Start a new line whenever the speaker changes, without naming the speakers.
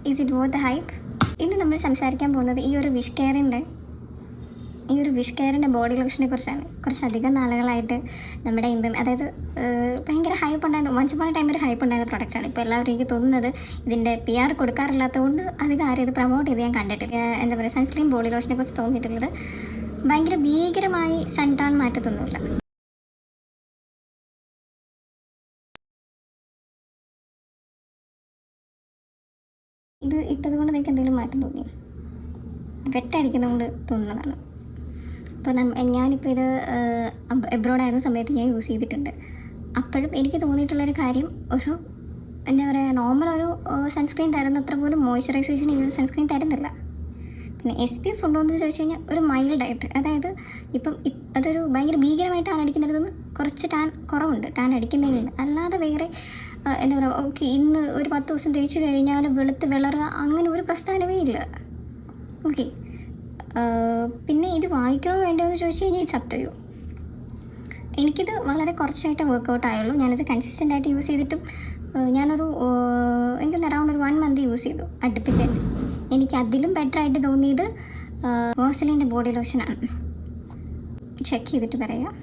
Is it worth the hype? ഇന്ന് നമ്മൾ സംസാരിക്കാൻ പോകുന്നത് ഈ ഒരു വിഷ് കെയറിൻ്റെ ബോഡി ലോഷനെ കുറിച്ചാണ്. കുറച്ചധികം നാളുകളായിട്ട് നമ്മുടെ ഇന്ത്യൻ, അതായത് ഭയങ്കര ഹൈപ്പ് ഉണ്ടായിരുന്നു. വൺസ് അപ്പോൺ എ ടൈം ഒരു ഹൈപ്പ് ഉണ്ടായിരുന്ന പ്രൊഡക്റ്റാണ്. ഇപ്പോൾ എല്ലാവരും എനിക്ക് തോന്നുന്നത് ഇതിൻ്റെ PR കൊടുക്കാറില്ലാത്തതുകൊണ്ട് അധികം ആരും ഇത് പ്രൊമോട്ട് ചെയ്ത് ഞാൻ കണ്ടിട്ടില്ല. എന്താ പറയുക, സൺസ്ക്രീൻ ബോഡി ലോഷനെ കുറിച്ച് തോന്നിയിട്ടുള്ളത് ഭയങ്കര ഭീകരമായി സൺ ടാൻ മാറ്റത്തൊന്നുമില്ല. ഇത് ഇട്ടതുകൊണ്ട് നിങ്ങൾക്ക് എന്തെങ്കിലും മാറ്റം തോന്നി? വെട്ടടിക്കുന്നതുകൊണ്ട് തോന്നുന്നതാണ്. ഇപ്പോൾ ഞാനിപ്പോൾ ഇത് എബ്രോഡായിരുന്ന സമയത്ത് ഞാൻ യൂസ് ചെയ്തിട്ടുണ്ട്. അപ്പോഴും എനിക്ക് തോന്നിയിട്ടുള്ളൊരു കാര്യം, ഒരു എന്താ പറയുക, നോർമൽ ഒരു സൺസ്ക്രീൻ തരുന്ന അത്ര പോലും മോയ്സ്ചറൈസേഷൻ ഈ ഒരു സൺസ്ക്രീൻ തരുന്നില്ല. പിന്നെ SPF ഉണ്ടോ എന്ന് ചോദിച്ചു കഴിഞ്ഞാൽ ഒരു മൈൽഡായിട്ട്, അതായത് ഇപ്പം അതൊരു ഭയങ്കര ഭീകരമായിട്ട് ടാൻ അടിക്കുന്നതിൽ കുറച്ച് ടാൻ കുറവുണ്ട്, ടാൻ അടിക്കുന്നതിൽ. അല്ലാതെ വേറെ എന്താ പറയുക, ഓക്കെ ഇന്ന് ഒരു 10 ദിവസം തേച്ച് കഴിഞ്ഞാൽ വെളുത്ത് വിളറുക അങ്ങനെ ഒരു പ്രസ്ഥാനമേ ഇല്ല. ഓക്കെ, പിന്നെ ഇത് വാങ്ങിക്കണോ വേണ്ടോ എന്ന് ചോദിച്ചു കഴിഞ്ഞാൽ ഇറ്റ്സ് അപ് ടു യു. എനിക്കിത് വളരെ കുറച്ചായിട്ട് വർക്കൗട്ട് ആയുള്ളൂ. ഞാനിത് കൺസിസ്റ്റൻ്റ് ആയിട്ട് യൂസ് ചെയ്തിട്ടും ഞാനൊരു എനിക്കൊന്ന് അറൗണ്ട് ഒരു 1 മന്ത് യൂസ് ചെയ്തു അടുപ്പിച്ചായിട്ട്. എനിക്ക് അതിലും ബെറ്റർ ആയിട്ട് തോന്നിയത് വാസലിൻ്റെ ബോഡി ലോഷനാണ്. ചെക്ക് ചെയ്തിട്ട് പറയാം.